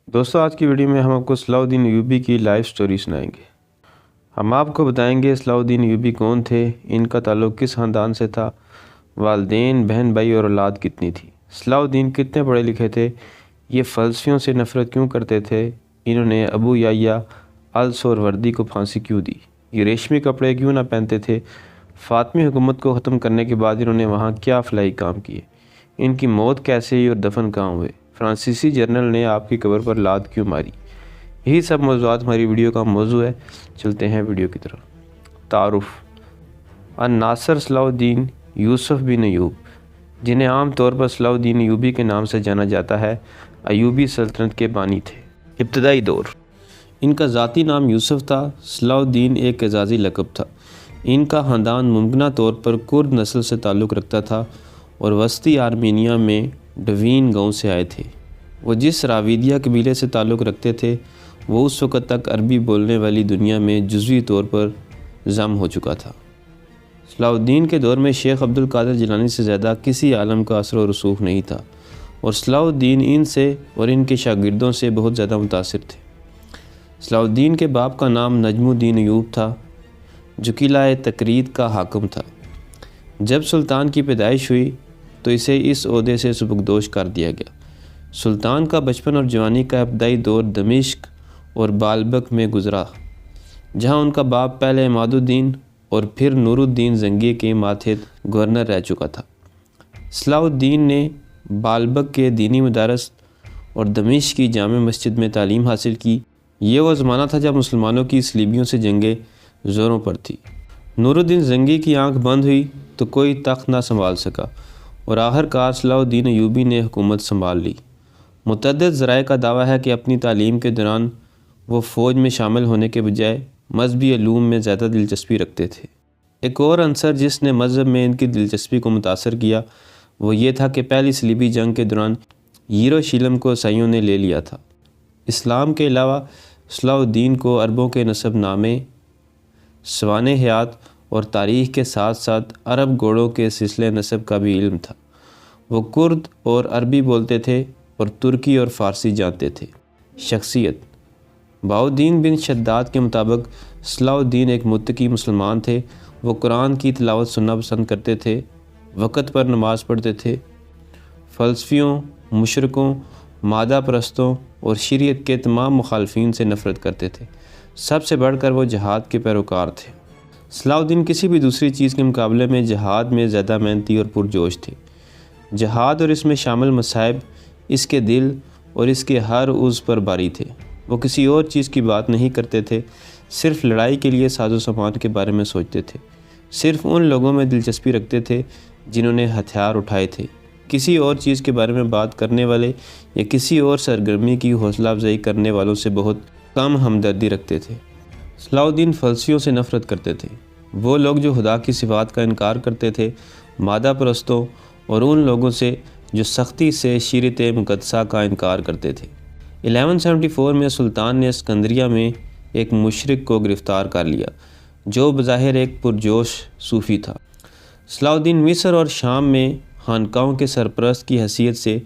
دوستوں آج کی ویڈیو میں ہم آپ کو صلاح الدین ایوبی کی لائف سٹوری سنائیں گے۔ ہم آپ کو بتائیں گے صلاح الدین ایوبی کون تھے، ان کا تعلق کس خاندان سے تھا، والدین، بہن بھائی اور اولاد کتنی تھی، صلاح الدین کتنے پڑھے لکھے تھے، یہ فلسفیوں سے نفرت کیوں کرتے تھے، انہوں نے ابو یحییٰ السہروردی کو پھانسی کیوں دی، یہ ریشمی کپڑے کیوں نہ پہنتے تھے، فاطمی حکومت کو ختم کرنے کے بعد انہوں نے وہاں کیا فلاحی کام کیے، ان کی موت کیسے ہوئی اور دفن کہاں ہوئے، فرانسیسی جنرل نے آپ کی قبر پر لات کیوں ماری۔ یہی سب موضوعات ہماری ویڈیو کا موضوع ہے۔ چلتے ہیں ویڈیو کی طرف۔ تعارف: الناصر صلاح الدین یوسف بن ایوب، جنہیں عام طور پر صلاح الدین ایوبی کے نام سے جانا جاتا ہے، ایوبی سلطنت کے بانی تھے۔ ابتدائی دور: ان کا ذاتی نام یوسف تھا۔ صلاح الدین ایک اعزازی لقب تھا۔ ان کا خاندان ممکنہ طور پر کرد نسل سے تعلق رکھتا تھا اور وسطی آرمینیا میں ڈوین گاؤں سے آئے تھے۔ وہ جس راویدیہ قبیلے سے تعلق رکھتے تھے وہ اس وقت تک عربی بولنے والی دنیا میں جزوی طور پر ضم ہو چکا تھا۔ صلاح الدین کے دور میں شیخ عبد القادر جیلانی سے زیادہ کسی عالم کا اثر و رسوخ نہیں تھا، اور صلاح الدین ان سے اور ان کے شاگردوں سے بہت زیادہ متاثر تھے۔ صلاح الدین کے باپ کا نام نجم الدین ایوب تھا، جو قلعہ تکرید کا حاکم تھا۔ جب سلطان کی پیدائش ہوئی تو اسے اس عہدے سے سبکدوش کر دیا گیا۔ سلطان کا بچپن اور جوانی کا ابتدائی دور دمشق اور بالبک میں گزرا، جہاں ان کا باپ پہلے عماد الدین اور پھر نور الدین زنگی کے ماتحت گورنر رہ چکا تھا۔ صلاح الدین نے بالبک کے دینی مدارس اور دمشق کی جامع مسجد میں تعلیم حاصل کی۔ یہ وہ زمانہ تھا جب مسلمانوں کی صلیبیوں سے جنگیں زوروں پر تھی۔ نور الدین زنگی کی آنکھ بند ہوئی تو کوئی تخت نہ سنبھال سکا، اور آخر کار صلاح الدین ایوبی نے حکومت سنبھال لی۔ متعدد ذرائع کا دعویٰ ہے کہ اپنی تعلیم کے دوران وہ فوج میں شامل ہونے کے بجائے مذہبی علوم میں زیادہ دلچسپی رکھتے تھے۔ ایک اور عنصر جس نے مذہب میں ان کی دلچسپی کو متاثر کیا وہ یہ تھا کہ پہلی صلیبی جنگ کے دوران یروشلم کو عیسائیوں نے لے لیا تھا۔ اسلام کے علاوہ صلاح الدین کو عربوں کے نسب نامے، سوانح حیات اور تاریخ کے ساتھ ساتھ عرب گھوڑوں کے سلسلہ نسب کا بھی علم تھا۔ وہ کرد اور عربی بولتے تھے اور ترکی اور فارسی جانتے تھے۔ شخصیت: بہاؤالدین بن شداد کے مطابق صلاح الدین ایک متقی مسلمان تھے۔ وہ قرآن کی تلاوت سننا پسند کرتے تھے، وقت پر نماز پڑھتے تھے، فلسفیوں، مشرکوں، مادہ پرستوں اور شریعت کے تمام مخالفین سے نفرت کرتے تھے۔ سب سے بڑھ کر وہ جہاد کے پیروکار تھے۔ صلاح الدین کسی بھی دوسری چیز کے مقابلے میں جہاد میں زیادہ محنتی اور پرجوش تھے۔ جہاد اور اس میں شامل مصائب اس کے دل اور اس کے ہر عضو پر باری تھے۔ وہ کسی اور چیز کی بات نہیں کرتے تھے، صرف لڑائی کے لیے ساز و سامان کے بارے میں سوچتے تھے، صرف ان لوگوں میں دلچسپی رکھتے تھے جنہوں نے ہتھیار اٹھائے تھے۔ کسی اور چیز کے بارے میں بات کرنے والے یا کسی اور سرگرمی کی حوصلہ افزائی کرنے والوں سے بہت کم ہمدردی رکھتے تھے۔ صلاح الدین فلسفیوں سے نفرت کرتے تھے۔ وہ لوگ جو خدا کی صفات کا انکار کرتے تھے، مادہ پرستوں اور ان لوگوں سے جو سختی سے شریعت مقدسہ کا انکار کرتے تھے۔ 1174 میں سلطان نے اسکندریہ میں ایک مشرک کو گرفتار کر لیا جو بظاہر ایک پرجوش صوفی تھا۔ صلاح الدین مصر اور شام میں خانقاہوں کے سرپرست کی حیثیت سے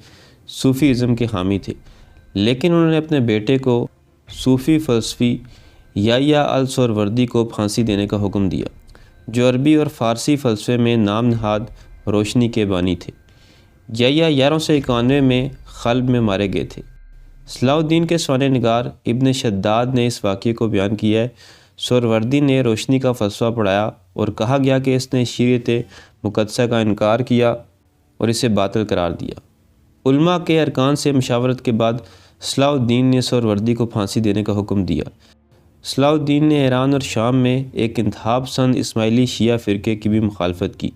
صوفی ازم کے حامی تھے، لیکن انہوں نے اپنے بیٹے کو صوفی فلسفی یحییٰ السہروردی کو پھانسی دینے کا حکم دیا، جو عربی اور فارسی فلسفے میں نام نہاد روشنی کے بانی تھے۔ یحییٰ 1191 میں خلب میں مارے گئے تھے۔ صلاح الدین کے سوانح نگار ابن شداد نے اس واقعے کو بیان کیا ہے۔ سہروردی نے روشنی کا فلسفہ پڑھایا اور کہا گیا کہ اس نے شریعت مقدسہ کا انکار کیا اور اسے باطل قرار دیا۔ علماء کے ارکان سے مشاورت کے بعد صلاح الدین نے سہروردی کو پھانسی دینے کا حکم دیا۔ صلاح الدین نے ایران اور شام میں ایک انتہا پسند اسماعیلی شیعہ فرقے کی بھی مخالفت کی،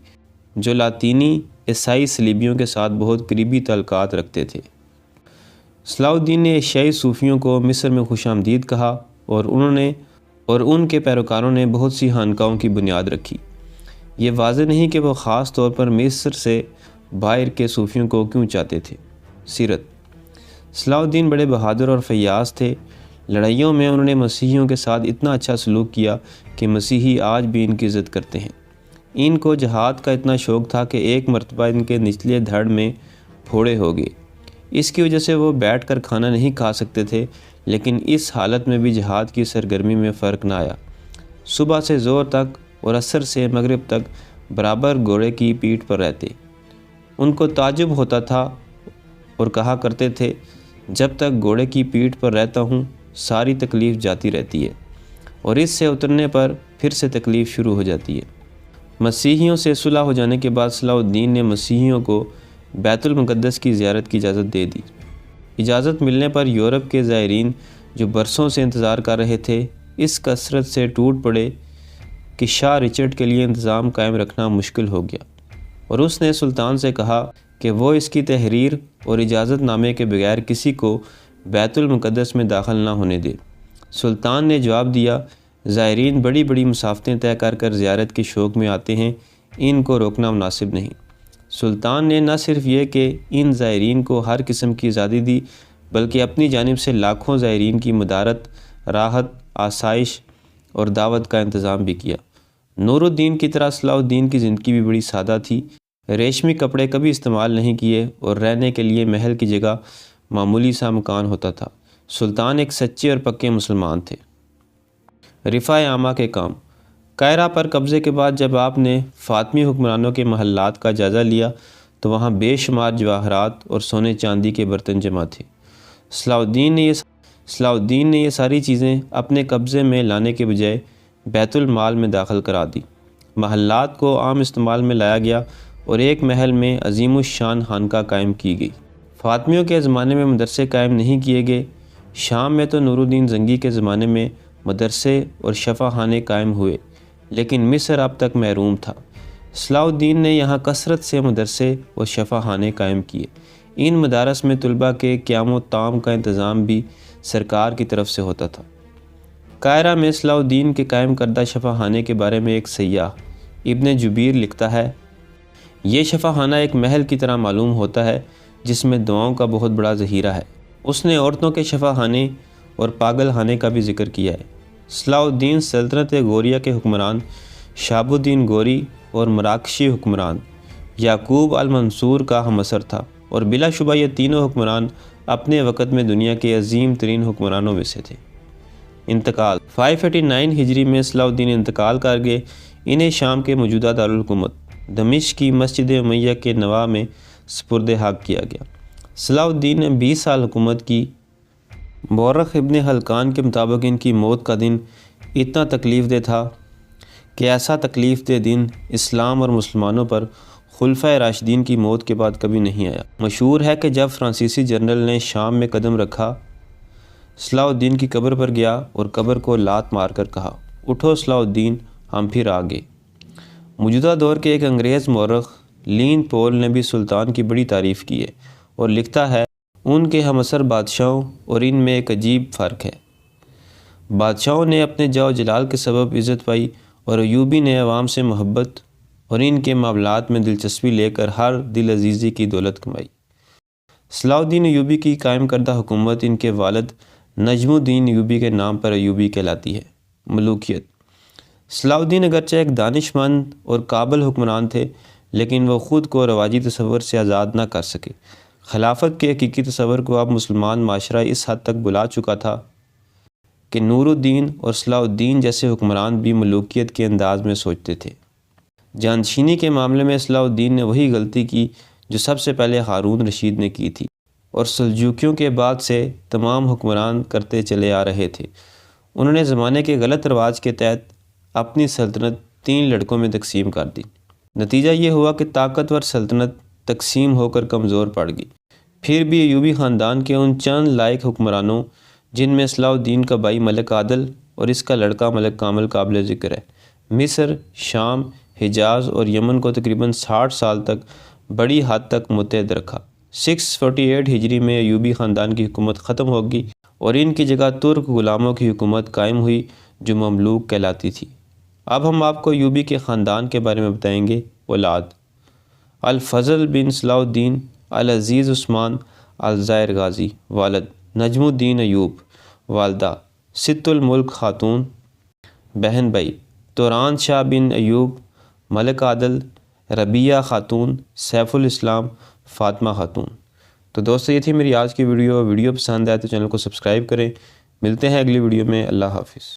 جو لاطینی عیسائی صلیبیوں کے ساتھ بہت قریبی تعلقات رکھتے تھے۔ صلاح الدین نے ایشیائی صوفیوں کو مصر میں خوش آمدید کہا اور ان کے پیروکاروں نے بہت سی خانقاہوں کی بنیاد رکھی۔ یہ واضح نہیں کہ وہ خاص طور پر مصر سے باہر کے صوفیوں کو کیوں چاہتے تھے۔ سیرت: صلاح الدین بڑے بہادر اور فیاض تھے۔ لڑائیوں میں انہوں نے مسیحیوں کے ساتھ اتنا اچھا سلوک کیا کہ مسیحی آج بھی ان کی عزت کرتے ہیں۔ ان کو جہاد کا اتنا شوق تھا کہ ایک مرتبہ ان کے نچلے دھڑ میں پھوڑے ہو گئے۔ اس کی وجہ سے وہ بیٹھ کر کھانا نہیں کھا سکتے تھے، لیکن اس حالت میں بھی جہاد کی سرگرمی میں فرق نہ آیا۔ صبح سے ظہر تک اور عصر سے مغرب تک برابر گھوڑے کی پیٹھ پر رہتے۔ ان کو تعجب ہوتا تھا اور کہا کرتے تھے، جب تک گھوڑے کی پیٹھ پر رہتا ہوں ساری تکلیف جاتی رہتی ہے، اور اس سے اترنے پر پھر سے تکلیف شروع ہو جاتی ہے۔ مسیحیوں سے صلح ہو جانے کے بعد صلاح الدین نے مسیحیوں کو بیت المقدس کی زیارت کی اجازت دے دی۔ اجازت ملنے پر یورپ کے زائرین جو برسوں سے انتظار کر رہے تھے، اس کثرت سے ٹوٹ پڑے کہ شاہ رچرڈ کے لیے انتظام قائم رکھنا مشکل ہو گیا، اور اس نے سلطان سے کہا کہ وہ اس کی تحریر اور اجازت نامے کے بغیر کسی کو بیت المقدس میں داخل نہ ہونے دے۔ سلطان نے جواب دیا، زائرین بڑی بڑی مسافتیں طے کر زیارت کے شوق میں آتے ہیں، ان کو روکنا مناسب نہیں۔ سلطان نے نہ صرف یہ کہ ان زائرین کو ہر قسم کی آزادی دی، بلکہ اپنی جانب سے لاکھوں زائرین کی مدارت، راحت، آسائش اور دعوت کا انتظام بھی کیا۔ نور الدین کی طرح صلاح الدین کی زندگی بھی بڑی سادہ تھی۔ ریشمی کپڑے کبھی استعمال نہیں کیے اور رہنے کے لیے محل کی جگہ معمولی سا مکان ہوتا تھا۔ سلطان ایک سچے اور پکے مسلمان تھے۔ رفاع عامہ کے کام۔ قاہرہ پر قبضے کے بعد جب آپ نے فاطمی حکمرانوں کے محلات کا جائزہ لیا تو وہاں بے شمار جواہرات اور سونے چاندی کے برتن جمع تھے۔ صلاح الدین نے یہ ساری چیزیں اپنے قبضے میں لانے کے بجائے بیت المال میں داخل کرا دی۔ محلات کو عام استعمال میں لایا گیا اور ایک محل میں عظیم الشان خانقاہ قائم کی گئی۔ فاطمیوں کے زمانے میں مدرسے قائم نہیں کیے گئے۔ شام میں تو نور الدین زنگی کے زمانے میں مدرسے اور شفا خانے قائم ہوئے، لیکن مصر اب تک محروم تھا۔ صلاح الدین نے یہاں کثرت سے مدرسے اور شفا خانے قائم کیے۔ ان مدارس میں طلباء کے قیام و طعام کا انتظام بھی سرکار کی طرف سے ہوتا تھا۔ قاہرہ میں صلاح الدین کے قائم کردہ شفا خانے کے بارے میں ایک سیاح ابن جبیر لکھتا ہے، یہ شفا خانہ ایک محل کی طرح معلوم ہوتا ہے جس میں دعاؤں کا بہت بڑا ذخیرہ ہے۔ اس نے عورتوں کے شفا خانے اور پاگل خانے کا بھی ذکر کیا ہے۔ صلاح الدین سلطنت غوریہ کے حکمران شہاب الدین غوری اور مراکشی حکمران یعقوب المنصور کا ہم عصر تھا، اور بلا شبہ یہ تینوں حکمران اپنے وقت میں دنیا کے عظیم ترین حکمرانوں میں سے تھے۔ انتقال 589 ہجری میں صلاح الدین انتقال کر گئے۔ انہیں شام کے موجودہ دارالحکومت دمشق کی مسجد امیہ کے نواح میں سپرد حق کیا گیا۔ صلاح الدین نے 20 سال حکومت کی۔ مورخ ابن خلقان کے مطابق ان کی موت کا دن اتنا تکلیف دہ تھا کہ ایسا تکلیف دہ دن اسلام اور مسلمانوں پر خلفۂ راشدین کی موت کے بعد کبھی نہیں آیا۔ مشہور ہے کہ جب فرانسیسی جنرل نے شام میں قدم رکھا، صلاح الدین کی قبر پر گیا اور قبر کو لات مار کر کہا، اٹھو صلاح الدین، ہم پھر آ گئے۔ موجودہ دور کے ایک انگریز مورخ لین پول نے بھی سلطان کی بڑی تعریف کی ہے اور لکھتا ہے، ان کے ہم عصر بادشاہوں اور ان میں ایک عجیب فرق ہے۔ بادشاہوں نے اپنے جاہ و جلال کے سبب عزت پائی اور ایوبی نے عوام سے محبت اور ان کے معاملات میں دلچسپی لے کر ہر دل عزیزی کی دولت کمائی۔ صلاح الدین ایوبی کی قائم کردہ حکومت ان کے والد نجم الدین ایوبی کے نام پر ایوبی کہلاتی ہے۔ ملوکیت۔ صلاح الدین اگرچہ ایک دانش مند اور قابل حکمران تھے، لیکن وہ خود کو رواجی تصور سے آزاد نہ کر سکے۔ خلافت کے حقیقی تصور کو اب مسلمان معاشرہ اس حد تک بلا چکا تھا کہ نور الدین اور صلاح الدین جیسے حکمران بھی ملوکیت کے انداز میں سوچتے تھے۔ جانشینی کے معاملے میں صلاح الدین نے وہی غلطی کی جو سب سے پہلے ہارون رشید نے کی تھی اور سلجوکیوں کے بعد سے تمام حکمران کرتے چلے آ رہے تھے۔ انہوں نے زمانے کے غلط رواج کے تحت اپنی سلطنت 3 لڑکوں میں تقسیم کر دی۔ نتیجہ یہ ہوا کہ طاقتور سلطنت تقسیم ہو کر کمزور پڑ گئی۔ پھر بھی ایوبی خاندان کے ان چند لائق حکمرانوں جن میں صلاح الدین کا بھائی ملک عادل اور اس کا لڑکا ملک کامل قابل ذکر ہے، مصر، شام، حجاز اور یمن کو تقریباً 60 سال تک بڑی حد تک متحد رکھا۔ 648 ہجری میں ایوبی خاندان کی حکومت ختم ہوگی اور ان کی جگہ ترک غلاموں کی حکومت قائم ہوئی جو مملوک کہلاتی تھی۔ اب ہم آپ کو ایوبی کے خاندان کے بارے میں بتائیں گے۔ اولاد: الفضل بن صلاح الدین، العزیز عثمان، الظاہر غازی۔ والد: نجم الدین ایوب۔ والدہ: ست الملک خاتون۔ بہن بھائی: توران شاہ بن ایوب، ملک عادل، ربیہ خاتون، سیف الاسلام، فاطمہ خاتون۔ تو دوستو یہ تھی میری آج کی ویڈیو پسند آئے تو چینل کو سبسکرائب کریں۔ ملتے ہیں اگلی ویڈیو میں۔ اللہ حافظ۔